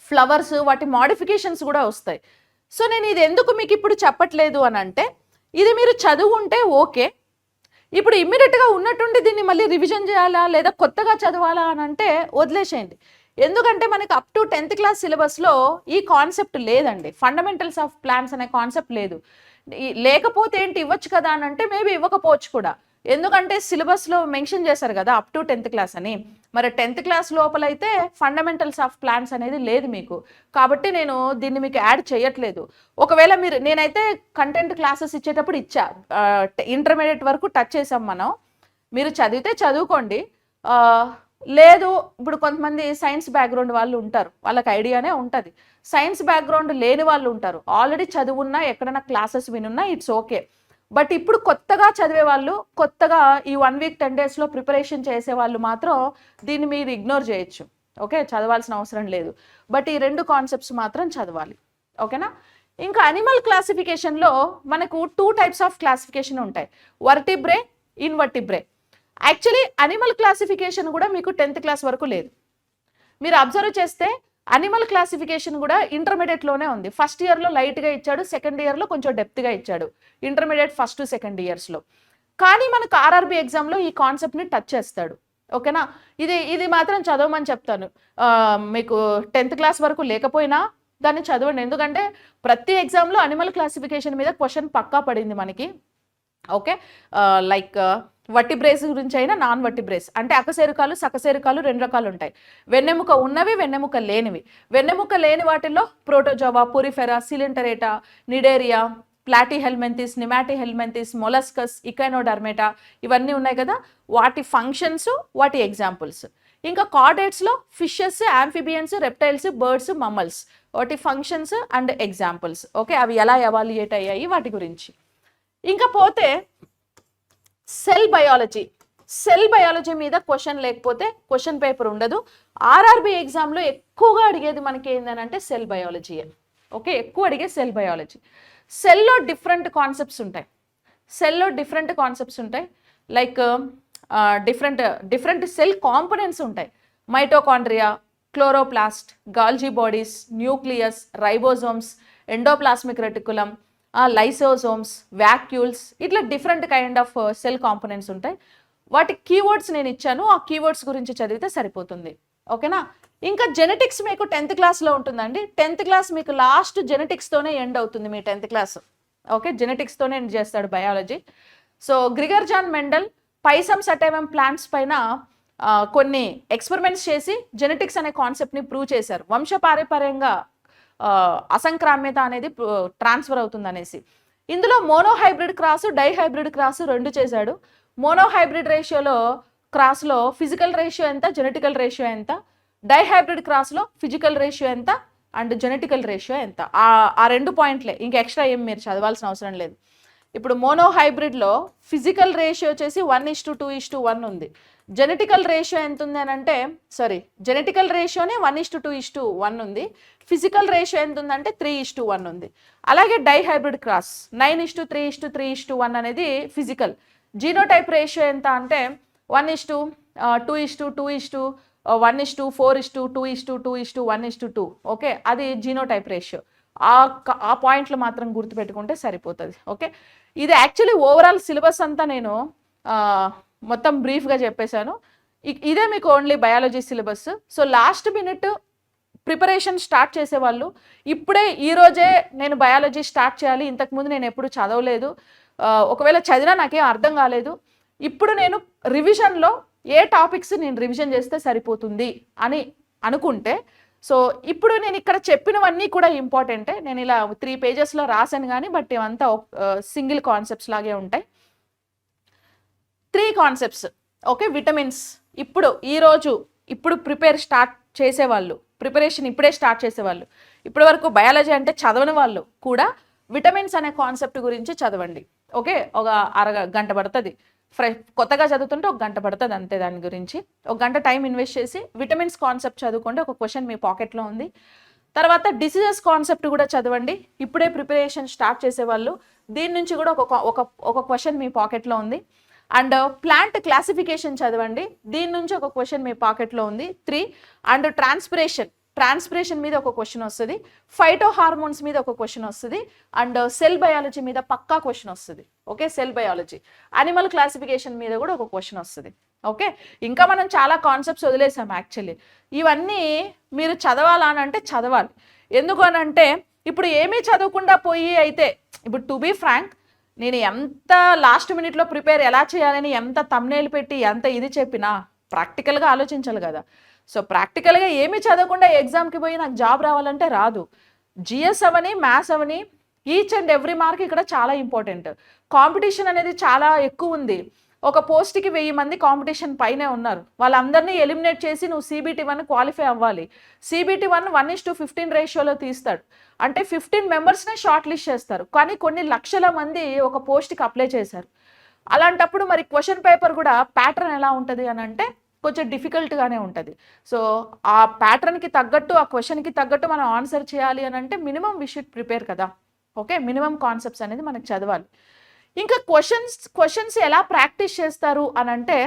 flowers, వాటి మోడిఫికేషన్స్ కూడా వస్తాయి. సో నేను ఇది ఎందుకు మీకు ఇప్పుడు చెప్పట్లేదు అని అంటే, ఇది మీరు చదువుంటే ఓకే, ఇప్పుడు ఇమ్మీడియట్గా ఉన్నట్టుండి దీన్ని మళ్ళీ రివిజన్ చేయాలా లేదా కొత్తగా చదవాలా అని అంటే వదిలేసేయండి. ఎందుకంటే మనకి అప్ టు 10th క్లాస్ సిలబస్లో ఈ కాన్సెప్ట్ లేదండి, ఫండమెంటల్స్ ఆఫ్ ప్లాంట్స్ అనే కాన్సెప్ట్ లేదు. లేకపోతే ఏంటి, ఇవ్వచ్చు కదా అని అంటే మేబీ ఇవ్వకపోవచ్చు కూడా, ఎందుకంటే సిలబస్లో మెన్షన్ చేశారు కదా అప్ టు 10th క్లాస్ అని. మరి 10th క్లాస్ లోపలైతే ఫండమెంటల్స్ ఆఫ్ ప్లాంట్స్ అనేది లేదు మీకు, కాబట్టి నేను దీన్ని మీకు యాడ్ చేయట్లేదు. ఒకవేళ నేనైతే కంటెంట్ క్లాసెస్ ఇచ్చేటప్పుడు ఇచ్చా, ఇంటర్మీడియట్ వరకు టచ్ చేసాం మనం, మీరు చదివితే చదువుకోండి. లేదు, ఇప్పుడు కొంతమంది సైన్స్ బ్యాక్గ్రౌండ్ వాళ్ళు ఉంటారు, వాళ్ళకి ఐడియానే ఉంటుంది. సైన్స్ బ్యాక్గ్రౌండ్ లేని వాళ్ళు ఉంటారు, ఆల్రెడీ చదువున్నా ఎక్కడైనా క్లాసెస్ వినున్నా ఇట్స్ ఓకే. బట్ ఇప్పుడు కొత్తగా చదివే వాళ్ళు, కొత్తగా ఈ 1 week 10 daysలో ప్రిపరేషన్ చేసే వాళ్ళు మాత్రం దీన్ని మీరు ఇగ్నోర్ చేయొచ్చు, ఓకే, చదవాల్సిన అవసరం లేదు. బట్ ఈ 2 కాన్సెప్ట్స్ మాత్రం చదవాలి, ఓకేనా. ఇంకా అనిమల్ క్లాసిఫికేషన్లో మనకు 2 types ఆఫ్ క్లాసిఫికేషన్ ఉంటాయి, వర్టిబ్రే, ఇన్వర్టిబ్రే. యాక్చువల్లీ అనిమల్ క్లాసిఫికేషన్ కూడా మీకు 10th క్లాస్ వరకు లేదు. మీరు అబ్జర్వ్ చేస్తే అనిమల్ క్లాసిఫికేషన్ కూడా ఇంటర్మీడియట్లోనే ఉంది. ఫస్ట్ ఇయర్లో లైట్గా ఇచ్చాడు, సెకండ్ ఇయర్లో కొంచెం డెప్త్గా ఇచ్చాడు, ఇంటర్మీడియట్ ఫస్ట్ సెకండ్ ఇయర్స్లో. కానీ మనకు ఆర్ఆర్బి ఎగ్జామ్లో ఈ కాన్సెప్ట్ని టచ్ చేస్తాడు, ఓకేనా. ఇది మాత్రం చదవమని చెప్తాను. మీకు 10th క్లాస్ వరకు లేకపోయినా దాన్ని చదవండి, ఎందుకంటే ప్రతి ఎగ్జామ్లో అనిమల్ క్లాసిఫికేషన్ మీద క్వశ్చన్ పక్కా పడింది మనకి, ఓకే. లైక్ వట్టిబ్రేస్ గురించి అయినా, నాన్ వట్టిబ్రేస్ అంటే అకశేరుకాలు, సకశేరుకాలు 2 రకాలు ఉంటాయి. వెన్నెముక ఉన్నవి, వెన్నెముక లేనివి. వెన్నెముక లేని వాటిల్లో protozoa, porifera, coelenterata, cnidaria, platyhelminthes, nemathelminthes, mollusca, echinodermata, ఇవన్నీ ఉన్నాయి కదా. వాటి ఫంక్షన్స్, వాటి ఎగ్జాంపుల్స్. ఇంకా కార్డేట్స్లో fishes, amphibians, reptiles, birds, mammals, వాటి ఫంక్షన్స్ అండ్ ఎగ్జాంపుల్స్, ఓకే, అవి ఎలా ఎవాల్యుయేట్ అయ్యాయి వాటి గురించి. ఇంకా పోతే సెల్ బయాలజీ మీద క్వశ్చన్ లేకపోతే క్వశ్చన్ పేపర్ ఉండదు. ఆర్ఆర్బి ఎగ్జామ్లో ఎక్కువగా అడిగేది మనకి ఏంటంటే సెల్ బయాలజీ, ఓకే, ఎక్కువ అడిగే సెల్ బయాలజీ. సెల్లో డిఫరెంట్ కాన్సెప్ట్స్ ఉంటాయి, లైక్ డిఫరెంట్ సెల్ కాంపోనెంట్స్ ఉంటాయి. Mitochondria, chloroplast, Golgi bodies, nucleus, ribosomes, endoplasmic reticulum, lysosomes, vacuoles, ఇట్లా different kind of cell components ఉంటాయి. వాటి కీవర్డ్స్ నేను ఇచ్చాను, ఆ కీవర్డ్స్ గురించి చదివితే సరిపోతుంది, ఓకేనా. ఇంకా జెనెటిక్స్ మీకు 10th క్లాస్లో ఉంటుందండి. 10th క్లాస్ మీకు లాస్ట్ జెనెటిక్స్తోనే ఎండ్ అవుతుంది మీ 10th క్లాస్, ఓకే, జెనెటిక్స్తోనే ఎండ్ చేస్తాడు biology. So Gregor Johann Mendel Pisum sativum plants పైన కొన్ని ఎక్స్పెరిమెంట్స్ చేసి జెనెటిక్స్ అనే కాన్సెప్ట్ని ప్రూవ్ చేశారు. వంశపారంపర్యంగా అసంక్రామ్యత అనేది ట్రాన్స్ఫర్ అవుతుంది అనేసి. ఇందులో మోనోహైబ్రిడ్ క్రాస్, డైహైబ్రిడ్ క్రాస్ 2 చేశాడు. మోనోహైబ్రిడ్ క్రాస్లో ఫిజికల్ రేషియో ఎంత, జెనెటికల్ రేషియో ఎంత, డైహైబ్రిడ్ క్రాస్లో ఫిజికల్ రేషియో ఎంత అండ్ జెనెటికల్ రేషియో ఎంత, ఆ 2 పాయింట్లే, ఇంకా ఎక్స్ట్రా ఏం మీరు చదవాల్సిన అవసరం లేదు. ఇప్పుడు మోనోహైబ్రిడ్లో ఫిజికల్ రేషియో వచ్చేసి 1:2:1 ఉంది. జెనెటికల్ రేషియో ఎంత ఉంది అని అంటే, జెనెటికల్ రేషియోనే 1:2:1 ఉంది. ఫిజికల్ రేషియో ఎంత ఉందంటే 3:1 ఉంది. అలాగే డైహైబ్రిడ్ క్రాస్ 9:3:3:1 అనేది ఫిజికల్. జీనోటైప్ రేషియో ఎంత అంటే 1:2:2:1:4:2:2:1:2, ఓకే, అది జీనోటైప్ రేషియో. ఆ పాయింట్లు మాత్రం గుర్తుపెట్టుకుంటే సరిపోతుంది, ఓకే. ఇది యాక్చువల్లీ ఓవరాల్ సిలబస్ అంతా నేను మొత్తం బ్రీఫ్గా చెప్పేశాను. ఇదే మీకు only biology syllabus. So last minute preparation start చేసేవాళ్ళు ఇప్పుడే ఈరోజే నేను బయాలజీ స్టార్ట్ చేయాలి, ఇంతకుముందు నేను ఎప్పుడు చదవలేదు, ఒకవేళ చదివినా నాకేం అర్థం కాలేదు, ఇప్పుడు నేను రివిజన్లో ఏ టాపిక్స్ నేను రివిజన్ చేస్తే సరిపోతుంది అని అనుకుంటే, సో ఇప్పుడు నేను ఇక్కడ చెప్పినవన్నీ కూడా ఇంపార్టెంటే. నేను ఇలా 3 పేజెస్లో రాశాను కానీ బట్ ఇవంతా సింగిల్ కాన్సెప్ట్స్ లాగే ఉంటాయి. 3 కాన్సెప్ట్స్. Okay, vitamins. ఇప్పుడు ప్రిపేర్ స్టార్ట్ చేసేవాళ్ళు, ప్రిపరేషన్ ఇప్పుడే స్టార్ట్ చేసేవాళ్ళు, ఇప్పటి వరకు బయాలజీ అంటే చదవని వాళ్ళు కూడా విటమిన్స్ అనే కాన్సెప్ట్ గురించి చదవండి. ఓకే, ఒక అరగంట పడుతుంది. కొత్తగా చదువుతుంటే 1 గంట పడుతుంది అంతే. దాని గురించి 1 గంట టైం ఇన్వెస్ట్ చేసి విటమిన్స్ కాన్సెప్ట్ చదువుకోండి. ఒక క్వశ్చన్ మీ పాకెట్లో ఉంది. తర్వాత డిసీజెస్ కాన్సెప్ట్ కూడా చదవండి. ఇప్పుడే ప్రిపరేషన్ స్టార్ట్ చేసేవాళ్ళు దీని నుంచి కూడా ఒక క్వశ్చన్ మీ పాకెట్లో ఉంది. అండ్ ప్లాంట్ క్లాసిఫికేషన్ చదవండి, దీని నుంచి ఒక క్వశ్చన్ మీ పాకెట్లో ఉంది 3. అండ్ ట్రాన్స్పిరేషన్ మీద ఒక క్వశ్చన్ వస్తుంది, ఫైటో హార్మోన్స్ మీద ఒక క్వశ్చన్ వస్తుంది, అండ్ సెల్ బయాలజీ మీద పక్కా క్వశ్చన్ వస్తుంది. Okay, cell biology, animal classification మీద కూడా ఒక క్వశ్చన్ వస్తుంది. ఓకే, ఇంకా మనం చాలా కాన్సెప్ట్స్ వదిలేసాం యాక్చువల్లీ. ఇవన్నీ మీరు చదవాలనంటే చదవాలి. ఎందుకు అనంటే ఇప్పుడు ఏమీ చదవకుండా పోయి అయితే, ఇప్పుడు టు బీ ఫ్రాంక్, నేను ఎంత లాస్ట్ మినిట్లో ప్రిపేర్ ఎలా చేయాలని ఎంత తమ్నేల్ పెట్టి ఎంత ఇది చెప్పినా ప్రాక్టికల్గా ఆలోచించాలి కదా. సో ప్రాక్టికల్గా ఏమీ చదవకుండా ఎగ్జామ్కి పోయి నాకు జాబ్ రావాలంటే రాదు. జిఎస్ అవని, మ్యాథ్స్ అవని, ఈచ్ అండ్ ఎవ్రీ మార్క్ ఇక్కడ చాలా ఇంపార్టెంట్. కాంపిటీషన్ అనేది చాలా ఎక్కువ ఉంది. ఒక పోస్ట్కి 1000 మంది కాంపిటీషన్ పైనే ఉన్నారు. వాళ్ళందరినీ ఎలిమినేట్ చేసి నువ్వు CBT 1 క్వాలిఫై అవ్వాలి. CBT 1 1:15 రేషియోలో తీస్తాడు. అంటే 15 మెంబర్స్నే షార్ట్ లిస్ట్ చేస్తారు. కానీ కొన్ని లక్షల మంది ఒక పోస్ట్కి అప్లై చేశారు. అలాంటప్పుడు మరి క్వశ్చన్ పేపర్ కూడా ప్యాటర్న్ ఎలా ఉంటుంది అని అంటే కొంచెం డిఫికల్ట్గానే ఉంటుంది. సో ఆ ప్యాటర్న్కి తగ్గట్టు, ఆ క్వశ్చన్కి తగ్గట్టు మనం ఆన్సర్ చేయాలి అని అంటే మినిమం వి షుడ్ ప్రిపేర్ కదా. ఓకే, మినిమం కాన్సెప్ట్స్ అనేది మనకు చదవాలి. ఇంకా క్వశ్చన్స్ ఎలా ప్రాక్టీస్ చేస్తారు అని అంటే,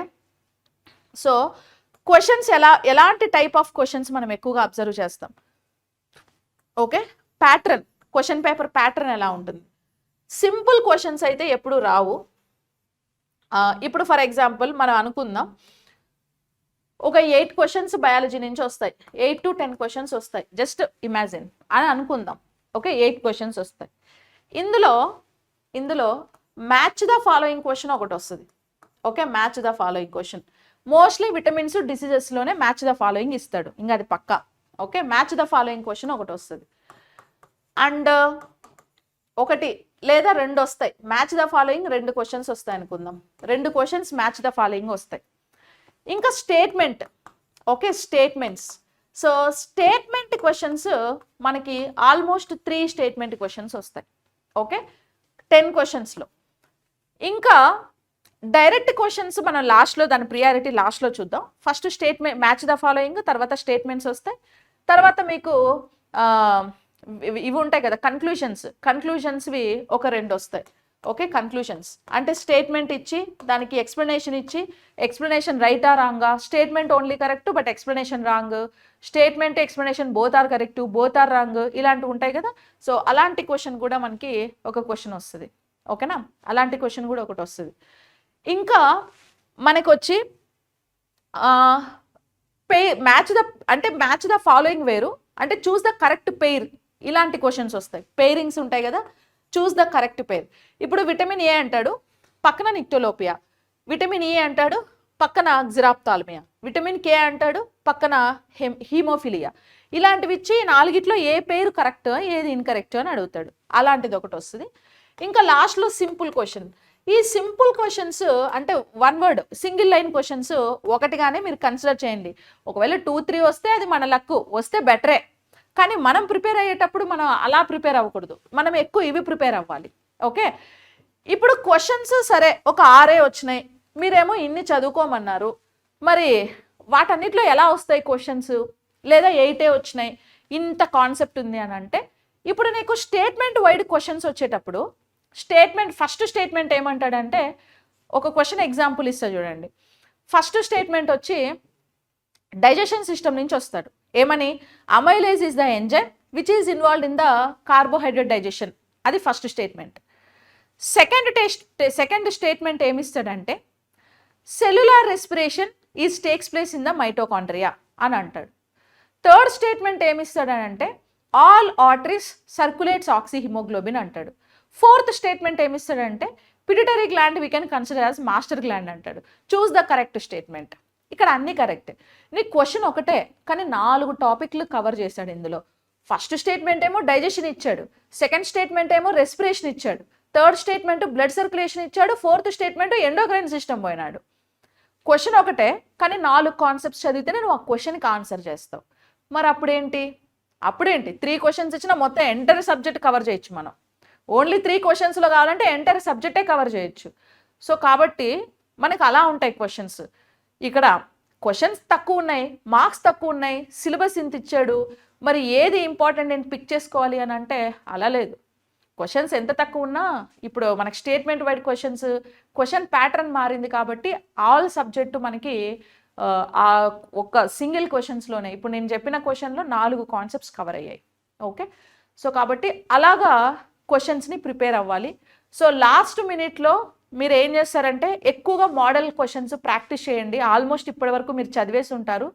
సో క్వశ్చన్స్ ఎలాంటి టైప్ ఆఫ్ క్వశ్చన్స్ మనం ఎక్కువగా అబ్జర్వ్ చేస్తాం. Okay, pattern, question paper pattern ఎలా ఉంటుంది. సింపుల్ క్వశ్చన్స్ అయితే ఎప్పుడు రావు. ఇప్పుడు ఫర్ ఎగ్జాంపుల్ మనం అనుకుందాం, ఒక 8 క్వశ్చన్స్ బయాలజీ నుంచి వస్తాయి, 8 to 10 క్వశ్చన్స్ వస్తాయి, జస్ట్ ఇమాజిన్ అని అనుకుందాం. ఓకే, 8 క్వశ్చన్స్ వస్తాయి. ఇందులో మ్యాచ్ ద ఫాలోయింగ్ క్వశ్చన్ ఒకటి వస్తుంది. Okay, match the following question mostly vitamins డిసీజెస్లోనే మ్యాచ్ ద ఫాలోయింగ్ ఇస్తాడు, ఇంకా అది పక్కా. Okay, match the following question ఒకటి వస్తుంది. అండ్ 1 లేదా 2 వస్తాయి. మ్యాచ్ ద ఫాలోయింగ్ 2 క్వశ్చన్స్ వస్తాయి అనుకుందాం. 2 క్వశ్చన్స్ మ్యాచ్ ద ఫాలోయింగ్ వస్తాయి. ఇంకా statement. Okay, statements. So statement questions మనకి ఆల్మోస్ట్ 3 స్టేట్మెంట్ క్వశ్చన్స్ వస్తాయి. ఓకే, 10 క్వశ్చన్స్లో. ఇంకా డైరెక్ట్ క్వశ్చన్స్ మనం లాస్ట్లో, దాని ప్రియారిటీ లాస్ట్లో చూద్దాం. First statement, match the following, తర్వాత స్టేట్మెంట్స్ వస్తాయి, తర్వాత మీకు ఇవి ఉంటాయి కదా కన్క్లూషన్స్వి ఒక 2 వస్తాయి. ఓకే, కన్క్లూషన్స్ అంటే స్టేట్మెంట్ ఇచ్చి దానికి ఎక్స్ప్లెనేషన్ ఇచ్చి, ఎక్స్ప్లెనేషన్ రైటా రాంగా, statement only correct but explanation wrong, statement explanation both are correct both are wrong, ఇలాంటివి ఉంటాయి కదా. సో అలాంటి క్వశ్చన్ కూడా మనకి ఒక క్వశ్చన్ వస్తుంది. ఓకేనా, అలాంటి క్వశ్చన్ కూడా ఒకటి వస్తుంది. ఇంకా మనకు వచ్చి మ్యాచ్ ద ఫాలోయింగ్ వేరు, అంటే చూస్ ద కరెక్ట్ పెయిర్, ఇలాంటి క్వశ్చన్స్ వస్తాయి. పెయిరింగ్స్ ఉంటాయి కదా, చూస్ ద కరెక్ట్ పెయిర్. ఇప్పుడు విటమిన్ ఏ అంటాడు, పక్కన నిక్టోలోపియా. విటమిన్ ఈ అంటాడు, పక్కన జిరాప్థాల్మియా. విటమిన్ కే అంటాడు, పక్కన హీమోఫిలియా. ఇలాంటివి ఇచ్చి 4గిట్లో ఏ పేరు కరెక్ట్, ఏది ఇన్కరెక్ట్ అని అడుగుతాడు. అలాంటిది ఒకటి వస్తుంది. ఇంకా లాస్ట్లో సింపుల్ క్వశ్చన్. ఈ సింపుల్ క్వశ్చన్స్ అంటే 1 వర్డ్ సింగిల్ లైన్ క్వశ్చన్స్ ఒకటిగానే మీరు కన్సిడర్ చేయండి. ఒకవేళ 2-3 వస్తే అది మన లక్కు, వస్తే బెటరే. కానీ మనం ప్రిపేర్ అయ్యేటప్పుడు మనం అలా ప్రిపేర్ అవ్వకూడదు, మనం ఎక్కువ ఇవి ప్రిపేర్ అవ్వాలి. ఓకే, ఇప్పుడు క్వశ్చన్స్ సరే ఒక 6 వచ్చినాయి, మీరేమో ఇన్ని చదువుకోమన్నారు, మరి వాటన్నిటిలో ఎలా వస్తాయి క్వశ్చన్స్? లేదా 8 వచ్చినాయి, ఇంత కాన్సెప్ట్ ఉంది అని అంటే, ఇప్పుడు నీకు స్టేట్మెంట్ వైడ్ క్వశ్చన్స్ వచ్చేటప్పుడు ఫస్ట్ స్టేట్మెంట్ ఏమంటాడంటే, ఒక క్వశ్చన్ ఎగ్జాంపుల్ ఇస్తా చూడండి. ఫస్ట్ స్టేట్మెంట్ వచ్చి డైజెషన్ సిస్టమ్ నుంచి వస్తాడు. ఏమని? Amylase is the enzyme which is involved in the carbohydrate digestion. అది ఫస్ట్ స్టేట్మెంట్. సెకండ్ స్టేట్మెంట్ ఏమిస్తాడంటే, cellular respiration is takes place in the mitochondria అని అంటాడు. థర్డ్ స్టేట్మెంట్ ఏమిస్తాడనంటే ఆల్ ఆర్టరీస్ సర్క్యులేట్స్ ఆక్సిహిమోగ్లోబిన్ అంటాడు. Fourth statement ఏమిస్తాడంటే pituitary gland we can consider as master gland అంటాడు. Choose the correct statement. ఇక్కడ అన్నీ correct. నీ క్వశ్చన్ ఒకటే కానీ 4 టాపిక్లు కవర్ చేశాడు ఇందులో. ఫస్ట్ స్టేట్మెంట్ ఏమో డైజెషన్ ఇచ్చాడు, సెకండ్ స్టేట్మెంట్ ఏమో రెస్పిరేషన్ ఇచ్చాడు, థర్డ్ స్టేట్మెంట్ బ్లడ్ సర్క్యులేషన్ ఇచ్చాడు, ఫోర్త్ స్టేట్మెంట్ ఎండోక్రైన్ సిస్టమ్ పోయినాడు. క్వశ్చన్ ఒకటే కానీ 4 కాన్సెప్ట్స్ చదివితేనే నువ్వు ఆ క్వశ్చన్కి ఆన్సర్ చేస్తావు. మరి అప్పుడేంటి 3 క్వశ్చన్స్ ఇచ్చినా మొత్తం ఎంటైర్ సబ్జెక్ట్ కవర్ చేయొచ్చు. మనం ఓన్లీ 3 క్వశ్చన్స్లో కావాలంటే ఎంటైర్ సబ్జెక్టే కవర్ చేయొచ్చు. సో కాబట్టి మనకు అలా ఉంటాయి క్వశ్చన్స్. ఇక్కడ క్వశ్చన్స్ తక్కువ ఉన్నాయి, మార్క్స్ తక్కువ ఉన్నాయి, సిలబస్ ఇంత ఇచ్చాడు, మరి ఏది ఇంపార్టెంట్ నేను పిక్ చేసుకోవాలి అని అంటే అలా లేదు. క్వశ్చన్స్ ఎంత తక్కువ ఉన్నా ఇప్పుడు మనకి స్టేట్మెంట్ వైడ్ క్వశ్చన్ ప్యాటర్న్ మారింది కాబట్టి ఆల్ సబ్జెక్టు మనకి ఆ ఒక సింగిల్ క్వశ్చన్స్లోనే ఇప్పుడు నేను చెప్పిన క్వశ్చన్లో 4 కాన్సెప్ట్స్ కవర్ అయ్యాయి. ఓకే, సో కాబట్టి అలాగా క్వశ్చన్స్ని ప్రిపేర్ అవ్వాలి. సో లాస్ట్ మినిట్లో మీరు ఏం చేస్తారంటే ఎక్కువగా మోడల్ క్వశ్చన్స్ ప్రాక్టీస్ చేయండి. ఆల్మోస్ట్ ఇప్పటివరకు మీరు చదివేసి ఉంటారు,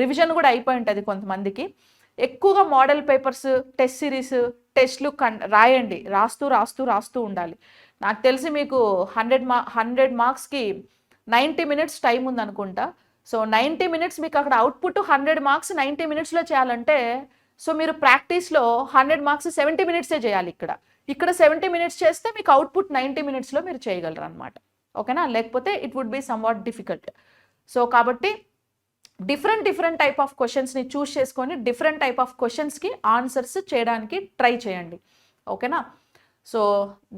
రివిజన్ కూడా అయిపోయి ఉంటుంది కొంతమందికి. ఎక్కువగా మోడల్ పేపర్స్, టెస్ట్ సిరీస్, టెస్ట్లు రాయండి. రాస్తూ ఉండాలి. నాకు తెలిసి మీకు 100 మార్క్స్కి 90 మినిట్స్ టైం ఉందనుకుంటా. సో 90 మినిట్స్ మీకు అక్కడ అవుట్పుట్ 100 మార్క్స్ 90 మినిట్స్లో చేయాలంటే సో మీరు ప్రాక్టీస్లో 100 మార్క్స్ 70 మినిట్సే చేయాలి. ఇక్కడ 70 మినిట్స్ చేస్తే మీకు అవుట్పుట్ 90 మినిట్స్లో మీరు చేయగలరు అనమాట. ఓకేనా, లేకపోతే it would be somewhat difficult. So కాబట్టి డిఫరెంట్ టైప్ ఆఫ్ క్వశ్చన్స్ని చూస్ చేసుకొని డిఫరెంట్ టైప్ ఆఫ్ క్వశ్చన్స్కి ఆన్సర్స్ చేయడానికి ట్రై చేయండి. ఓకేనా, so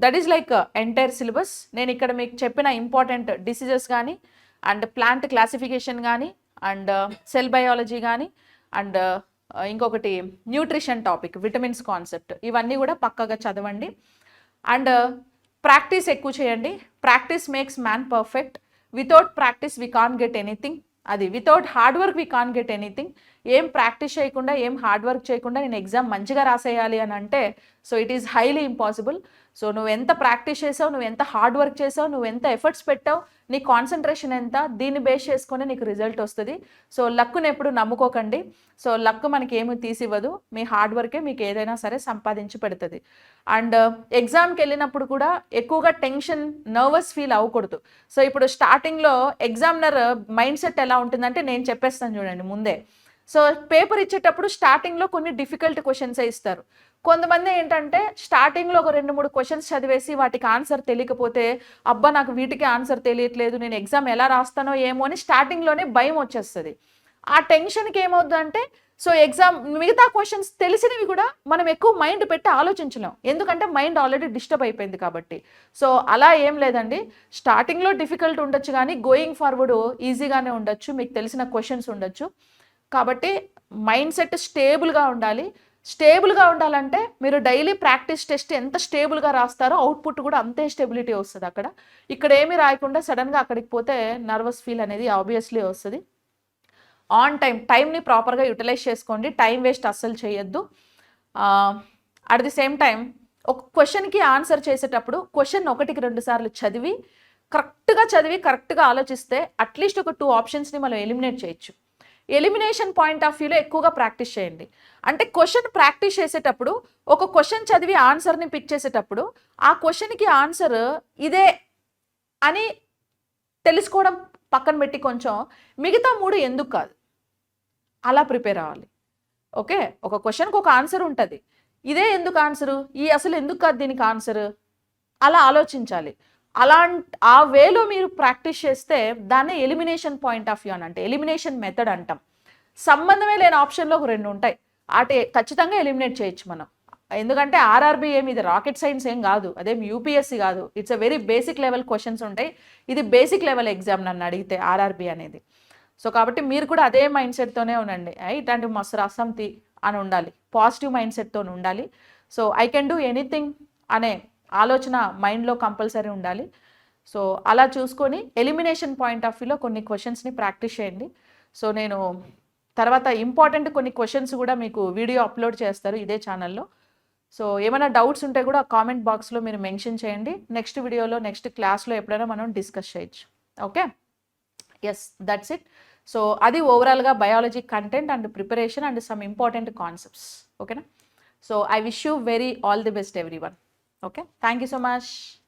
that is like entire syllabus. నేను ఇక్కడ మీకు చెప్పిన ఇంపార్టెంట్ డిసీజెస్ కానీ అండ్ ప్లాంట్ క్లాసిఫికేషన్ కానీ అండ్ సెల్ బయాలజీ కానీ అండ్ ఇంకొకటి న్యూట్రిషన్ టాపిక్, విటమిన్స్ కాన్సెప్ట్, ఇవన్నీ కూడా పక్కగా చదవండి. అండ్ ప్రాక్టీస్ ఎక్కువ చేయండి. Practice makes man perfect. Without practice we can get anything. అది without hard work we can get anything. ఏం ప్రాక్టీస్ చేయకుండా ఏం హార్డ్ వర్క్ చేయకుండా నేను ఎగ్జామ్ మంచిగా రాసేయాలి అని అంటే so it is highly impossible. So నువ్వు ఎంత ప్రాక్టీస్ చేసావు, నువ్వు ఎంత హార్డ్ వర్క్ చేసావు, నువ్వు ఎంత ఎఫర్ట్స్ పెట్టావు, నీ కాన్సన్ట్రేషన్ ఎంత, దీన్ని బేస్ చేసుకొని నీకు రిజల్ట్ వస్తుంది. సో లక్ను ఎప్పుడు నమ్ముకోకండి. సో లక్ మనకి ఏమి తీసివ్వదు, మీ హార్డ్ వర్కే మీకు ఏదైనా సరే సంపాదించి పెడుతుంది. అండ్ ఎగ్జామ్కి వెళ్ళినప్పుడు కూడా ఎక్కువగా టెన్షన్, నర్వస్ ఫీల్ అవ్వకూడదు. సో ఇప్పుడు స్టార్టింగ్లో ఎగ్జామినర్ మైండ్ సెట్ ఎలా ఉంటుందంటే నేను చెప్పేస్తాను చూడండి ముందే. సో పేపర్ ఇచ్చేటప్పుడు స్టార్టింగ్లో కొన్ని డిఫికల్ట్ క్వశ్చన్సే ఇస్తారు. కొంతమంది ఏంటంటే స్టార్టింగ్లో ఒక 2-3 క్వశ్చన్స్ చదివేసి వాటికి ఆన్సర్ తెలియకపోతే అబ్బా నాకు వీటికి ఆన్సర్ తెలియట్లేదు, నేను ఎగ్జామ్ ఎలా రాస్తానో ఏమో అని స్టార్టింగ్లోనే భయం వచ్చేస్తుంది. ఆ టెన్షన్కి ఏమవుతుందంటే సో ఎగ్జామ్ మిగతా క్వశ్చన్స్ తెలిసినవి కూడా మనం ఎక్కువ మైండ్ పెట్టి ఆలోచించలేం, ఎందుకంటే మైండ్ ఆల్రెడీ డిస్టర్బ్ అయిపోయింది కాబట్టి. సో అలా ఏం లేదండి, స్టార్టింగ్లో డిఫికల్ట్ ఉండొచ్చు కానీ గోయింగ్ ఫార్వర్డ్ ఈజీగానే ఉండొచ్చు, మీకు తెలిసిన క్వశ్చన్స్ ఉండొచ్చు. కాబట్టి మైండ్ సెట్ స్టేబుల్గా ఉండాలి. స్టేబుల్గా ఉండాలంటే మీరు డైలీ ప్రాక్టీస్ టెస్ట్ ఎంత స్టేబుల్గా రాస్తారో అవుట్పుట్ కూడా అంతే స్టెబిలిటీ వస్తుంది. ఇక్కడ ఏమీ రాయకుండా సడన్గా అక్కడికి పోతే నర్వస్ ఫీల్ అనేది ఆబ్వియస్లీ వస్తుంది. ఆన్ టైంని ప్రాపర్గా యూటిలైజ్ చేసుకోండి, టైం వేస్ట్ అస్సలు చేయొద్దు. అట్ ది సేమ్ టైం ఒక క్వశ్చన్కి ఆన్సర్ చేసేటప్పుడు క్వశ్చన్ 1-2 సార్లు చదివి కరెక్ట్గా ఆలోచిస్తే అట్లీస్ట్ ఒక 2 ఆప్షన్స్ని మనం ఎలిమినేట్ చేయొచ్చు. ఎలిమినేషన్ పాయింట్ ఆఫ్ వ్యూలో ఎక్కువగా ప్రాక్టీస్ చేయండి. అంటే క్వశ్చన్ ప్రాక్టీస్ చేసేటప్పుడు ఒక క్వశ్చన్ చదివి ఆన్సర్ని పిక్ చేసేటప్పుడు ఆ క్వశ్చన్కి ఆన్సర్ ఇదే అని తెలుసుకోవడం పక్కన పెట్టి కొంచెం మిగతా 3 ఎందుకు కాదు అలా ప్రిపేర్ అవ్వాలి. ఓకే, ఒక క్వశ్చన్కి ఒక ఆన్సర్ ఉంటుంది, ఇదే ఎందుకు ఆన్సరు, అసలు ఎందుకు కాదు దీనికి ఆన్సర్, అలా ఆలోచించాలి. ఆ వేలో మీరు ప్రాక్టీస్ చేస్తే దాన్ని ఎలిమినేషన్ పాయింట్ ఆఫ్ వ్యూ అని అంటే ఎలిమినేషన్ మెథడ్ అంటాం. సంబంధమే లేని ఆప్షన్లో ఒక 2 ఉంటాయి, అటు ఖచ్చితంగా ఎలిమినేట్ చేయొచ్చు మనం. ఎందుకంటే ఆర్ఆర్బీ ఏమి ఇది రాకెట్ సైన్స్ ఏం కాదు, అదేం యూపీఎస్సీ కాదు, it's a very basic level questions ఉంటాయి. ఇది బేసిక్ లెవెల్ ఎగ్జామ్ నన్ను అడిగితే ఆర్ఆర్బీ అనేది. సో కాబట్టి మీరు కూడా అదే మైండ్ సెట్తోనే ఉండండి, ఇట్లాంటి మస్తు రసంతి అని ఉండాలి, పాజిటివ్ మైండ్ సెట్తో ఉండాలి. So I can do anything అనే ఆలోచన మైండ్లో కంపల్సరీ ఉండాలి. సో అలా చూసుకొని ఎలిమినేషన్ పాయింట్ ఆఫ్ వ్యూలో కొన్ని క్వశ్చన్స్ని ప్రాక్టీస్ చేయండి. సో నేను తర్వాత ఇంపార్టెంట్ కొన్ని క్వశ్చన్స్ కూడా మీకు వీడియో అప్లోడ్ చేస్తారు ఇదే ఛానల్లో. సో ఏమైనా డౌట్స్ ఉంటే కూడా కామెంట్ బాక్స్లో మీరు మెన్షన్ చేయండి. నెక్స్ట్ వీడియోలో నెక్స్ట్ క్లాస్లో ఎప్పుడైనా మనం డిస్కస్ చేయొచ్చు. Okay. Yes that's it. So అది ఓవరాల్గా biology content and preparation and some important concepts. ఓకేనా? So I wish you very all the best everyone. Okay, thank you so much.